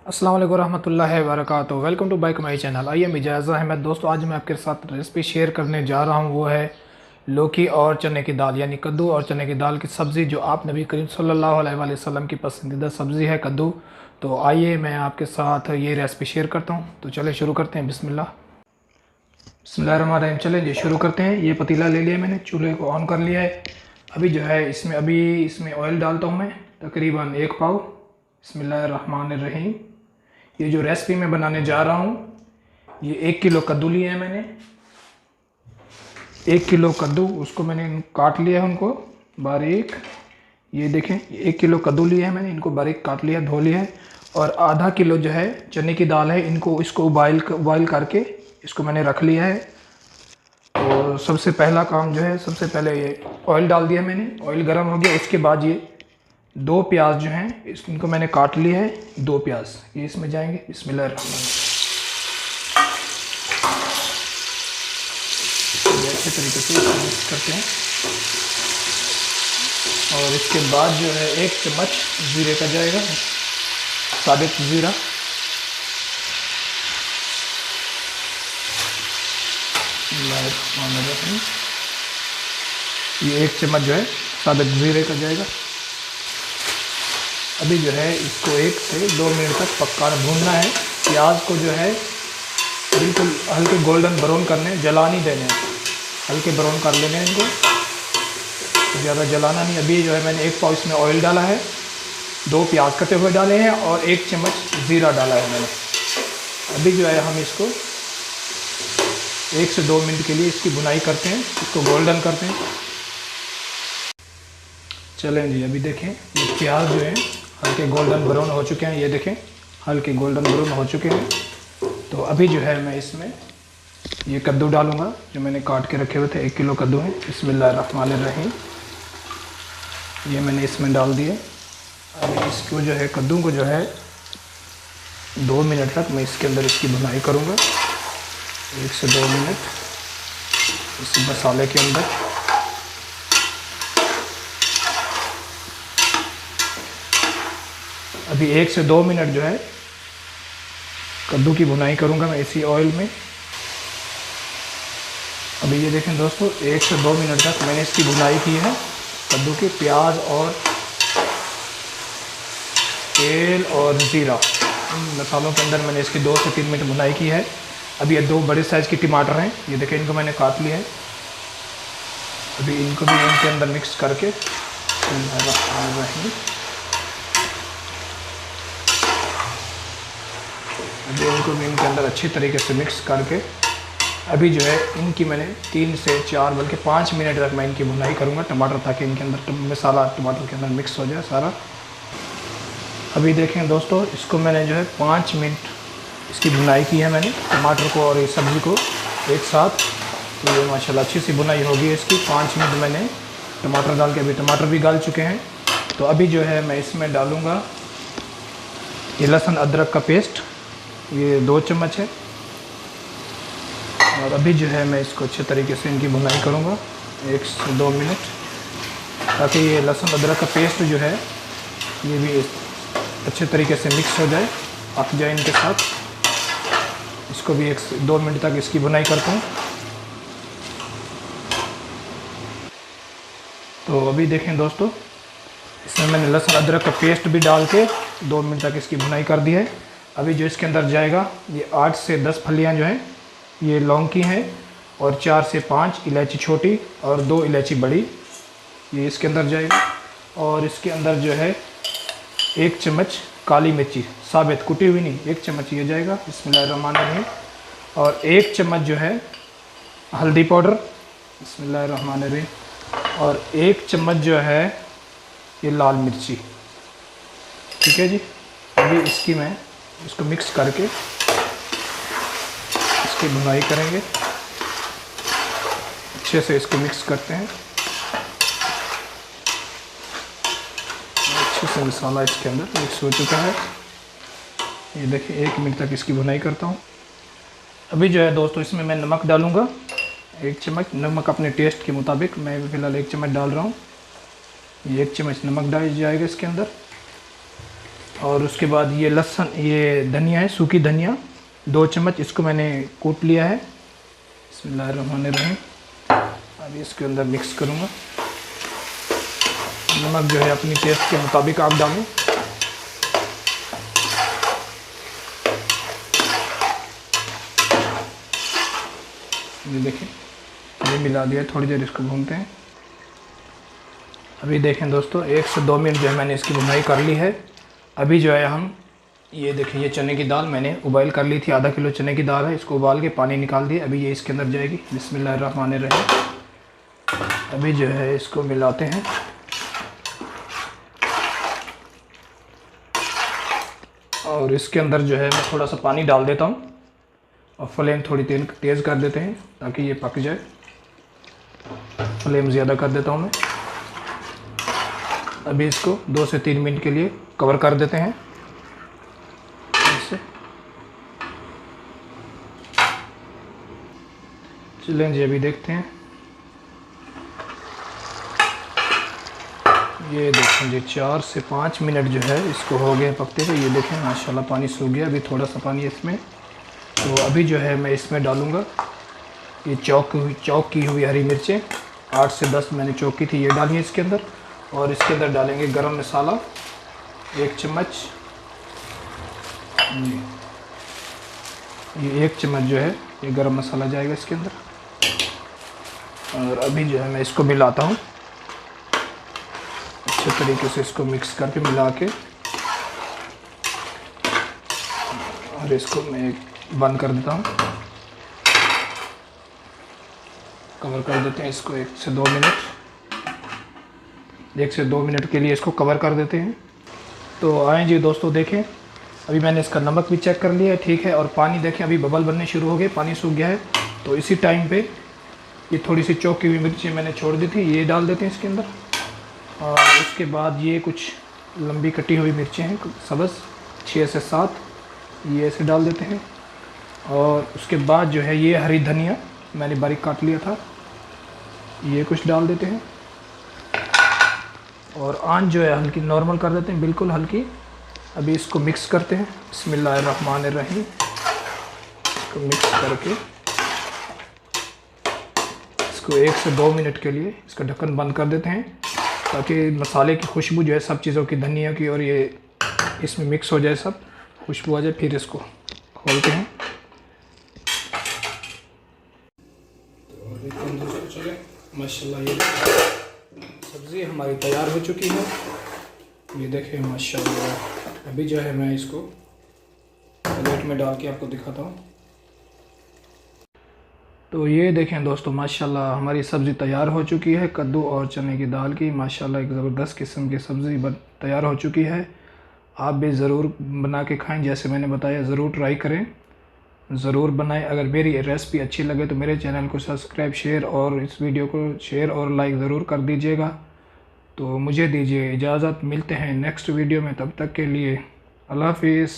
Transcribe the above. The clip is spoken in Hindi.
अस्सलाम वालेकुम रहमतुल्लाहि व बरकातुहू। Welcome to back my channel. I am Ijaz Ahmed. दोस्तों, आज मैं आपके साथ रेसिपी शेयर करने जा रहा हूँ। वो है लौकी और चने की दाल, यानी कद्दू और चने की दाल की सब्ज़ी, जो आप नबी करीम सल्लल्लाहु अलैहि वसल्लम की पसंदीदा सब्ज़ी है, कद्दू। तो आइए मैं आपके साथ ये रेसिपी शेयर करता हूँ। तो चले शुरू करते हैं। बिस्मिल्लाह बिस्मिल्लाहिर्रहमानिर्रहीम। चले जी शुरू करते हैं। ये पतीला ले लिया मैंने, चूल्हे को ऑन कर लिया है। अभी जो है इसमें ऑयल डालता हूँ मैं, तकरीबन 1 पाव। बिस्मिल्लाहिर्रहमानिर्रहीम। ये जो रेसिपी मैं बनाने जा रहा हूँ, ये 1 किलो कद्दू लिए हैं मैंने। 1 किलो कद्दू, उसको मैंने काट लिया है उनको बारीक। ये देखें, 1 किलो कद्दू लिए हैं मैंने, इनको बारीक काट लिया, धो लिया है। और आधा किलो जो है चने की दाल है, इसको बॉयल करके इसको मैंने रख लिया है। और सबसे पहला काम जो है, सबसे पहले ये ऑयल डाल दिया मैंने। ऑयल गर्म हो गया, उसके बाद ये 2 प्याज जो हैं इनको मैंने काट लिया है। 2 प्याज ये इसमें जाएंगे। बिस्मिल्लाहिर्रहमानिर्रहीम। अच्छे तरीके से इसको मिक्स करते हैं। और इसके बाद जो है 1 चम्मच जीरे का जाएगा, साबित ज़ीरा। ये 1 चम्मच जो है साबित ज़ीरे का जाएगा। अभी जो है इसको 1 से 2 मिनट तक पक्का भूनना है। प्याज को जो है बिल्कुल हल्के गोल्डन ब्राउन करने, जला नहीं देने, हल्के ब्राउन कर लेने हैं इनको, ज़्यादा जलाना नहीं। अभी जो है मैंने 1 पाव इसमें ऑयल डाला है, 2 प्याज कटे हुए डाले हैं और 1 चम्मच ज़ीरा डाला है मैंने। अभी जो है हम इसको 1 से 2 मिनट के लिए इसकी भुनाई करते हैं, इसको गोल्डन करते हैं। चलें जी, अभी देखें ये प्याज जो है हल्के गोल्डन ब्राउन हो चुके हैं। ये देखें, हल्के गोल्डन ब्राउन हो चुके हैं। तो अभी जो है मैं इसमें ये कद्दू डालूंगा जो मैंने काट के रखे हुए थे। 1 किलो कद्दू है। बिस्मिल्लाहिर्रहमानिर्रहीम। ये मैंने इसमें डाल दिए। अब इसको जो है, कद्दू को जो है 2 मिनट तक मैं इसके अंदर इसकी भुनाई करूँगा। 1 से 2 मिनट इस मसाले के अंदर। अभी 1 से 2 मिनट जो है कद्दू की भुनाई करूँगा मैं इसी ऑयल में। अभी ये देखें दोस्तों, 1 से 2 मिनट तक मैंने इसकी भुनाई की है, कद्दू के प्याज और तेल और ज़ीरा, इन मसालों के अंदर मैंने इसकी 2 से 3 मिनट भुनाई की है। अभी ये 2 बड़े साइज़ के टमाटर हैं, ये देखें, इनको मैंने काट लिया है। अभी इनको भी इनके अंदर मिक्स करके अभी इनको भी इनके अंदर अच्छी तरीके से मिक्स करके अभी जो है इनकी मैंने 3 से 4 बल्कि 5 मिनट तक मैं इनकी भुनाई करूँगा टमाटर, ताकि इनके अंदर मसाला टमाटर के अंदर मिक्स हो जाए सारा। अभी देखें दोस्तों, इसको मैंने जो है 5 मिनट इसकी भुनाई की है मैंने, टमाटर को और ये सब्ज़ी को एक साथ। तो ये माशाल्लाह अच्छी सी भुनाई होगी इसकी। 5 मिनट मैंने टमाटर डाल के, अभी टमाटर भी गाल चुके हैं। तो अभी जो है मैं इसमें डालूँगा ये लहसुन अदरक का पेस्ट, ये 2 चम्मच है। और अभी जो है मैं इसको अच्छे तरीके से इनकी भुनाई करूँगा 1 से 2 मिनट, ताकि ये लहसुन अदरक का पेस्ट जो है ये भी अच्छे तरीके से मिक्स हो जाए, पक जाए इनके साथ। इसको भी 1 से 2 मिनट तक इसकी भुनाई करता हूँ। तो अभी देखें दोस्तों, इसमें मैंने लहसुन अदरक का पेस्ट भी डाल के 2 मिनट तक इसकी भुनाई कर दी है। अभी जो इसके अंदर जाएगा, ये 8 से 10 फलियाँ जो हैं ये लौंग की हैं, और 4 से 5 इलायची छोटी और 2 इलायची बड़ी, ये इसके अंदर जाएगा। और इसके अंदर जो है 1 चम्मच काली मिर्ची साबित, कुटी हुई नहीं, 1 चम्मच ये जाएगा। बिस्मिल्लाहिर्रहमानिर्रहीम। और 1 चम्मच जो है हल्दी पाउडर। बिस्मिल्लाहिर्रहमानिर्रहीम। और 1 चम्मच जो है ये लाल मिर्ची। ठीक है जी। अभी इसको मिक्स करके इसकी भुनाई करेंगे, अच्छे से इसको मिक्स करते हैं। अच्छे से मसाला इसके अंदर मिक्स हो चुका है। ये देखिए, 1 मिनट तक इसकी भुनाई करता हूँ। अभी जो है दोस्तों, इसमें मैं नमक डालूँगा 1 चम्मच। नमक अपने टेस्ट के मुताबिक, मैं फ़िलहाल 1 चम्मच डाल रहा हूँ। ये 1 चम्मच नमक डाल जाएगा इसके अंदर। और उसके बाद ये लहसुन, ये धनिया है, सूखी धनिया 2 चम्मच, इसको मैंने कूट लिया है। बिस्मिल्लाहिर्रहमानिर्रहीम। अब इसके अंदर मिक्स करूँगा। नमक जो है अपनी टेस्ट के मुताबिक आप डालें। ये देखें, ये मिला दिया। थोड़ी देर इसको भूनते हैं। अभी देखें दोस्तों 1 से 2 मिनट जो है मैंने इसकी भुनाई कर ली है। अभी जो है हम ये देखें, ये चने की दाल मैंने उबाल कर ली थी। आधा किलो चने की दाल है, इसको उबाल के पानी निकाल दिया। अभी ये इसके अंदर जाएगी। बिस्मिल्लाहिर्रहमानिर्रहीम। अभी जो है इसको मिलाते हैं। और इसके अंदर जो है मैं थोड़ा सा पानी डाल देता हूँ और फ्लेम थोड़ी तेज़ कर देते हैं ताकि ये पक जाए। फ्लेम ज़्यादा कर देता हूँ मैं। अभी इसको 2 से 3 मिनट के लिए कवर कर देते हैं इससे। चलें जी, अभी देखते हैं। ये देखें जी 4 से 5 मिनट जो है इसको हो गए पकते हुए। ये देखें माशाल्लाह पानी सूख गया। अभी थोड़ा सा पानी इसमें, तो अभी जो है मैं इसमें डालूँगा ये चॉक की हुई हरी मिर्चें 8 से 10 मैंने चॉक की थी, ये डाली है इसके अंदर। और इसके अंदर डालेंगे गरम मसाला 1 चम्मच। ये 1 चम्मच जो है ये गरम मसाला जाएगा इसके अंदर। और अभी जो है मैं इसको मिलाता हूँ अच्छे तरीके से, इसको मिक्स करके मिला के, और इसको मैं बंद कर देता हूँ। कवर कर देते हैं इसको 1 से 2 मिनट। 1 से 2 मिनट के लिए इसको कवर कर देते हैं। तो आएँ जी दोस्तों, देखें अभी मैंने इसका नमक भी चेक कर लिया है, ठीक है। और पानी देखें अभी बबल बनने शुरू हो गए, पानी सूख गया है। तो इसी टाइम पे ये थोड़ी सी चॉक की हुई मिर्ची मैंने छोड़ दी थी, ये डाल देते हैं इसके अंदर। और उसके बाद ये कुछ लंबी कटी हुई मिर्चें हैं सब्ज़ 6 से 7, ये ऐसे डाल देते हैं। और उसके बाद जो है ये हरी धनिया मैंने बारीक काट लिया था, ये कुछ डाल देते हैं। और आंच जो है हल्की नॉर्मल कर देते हैं, बिल्कुल हल्की। अभी इसको मिक्स करते हैं। बिस्मिल्लाहिर्रहमानिर्रहीम। इसको मिक्स करके इसको 1 से 2 मिनट के लिए इसका ढक्कन बंद कर देते हैं ताकि मसाले की खुशबू जो है सब चीज़ों की, धनिया की और ये इसमें मिक्स हो जाए, सब खुशबू आ जाए। फिर इसको खोलते हैं। माशाल्लाह ये सब्ज़ी हमारी तैयार हो चुकी है। ये देखें माशाल्लाह। अभी जो है मैं इसको प्लेट में डाल के आपको दिखाता हूँ। तो ये देखें दोस्तों माशाल्लाह हमारी सब्ज़ी तैयार हो चुकी है, कद्दू और चने की दाल की। माशाल्लाह एक ज़बरदस्त किस्म की सब्ज़ी तैयार हो चुकी है। आप भी ज़रूर बना के खाएं, जैसे मैंने बताया ज़रूर ट्राई करें, ज़रूर बनाएं। अगर मेरी रेसिपी अच्छी लगे तो मेरे चैनल को सब्सक्राइब, शेयर और इस वीडियो को शेयर और लाइक ज़रूर कर दीजिएगा। तो मुझे दीजिए इजाज़त, मिलते हैं नेक्स्ट वीडियो में। तब तक के लिए अल्लाह हाफिज़।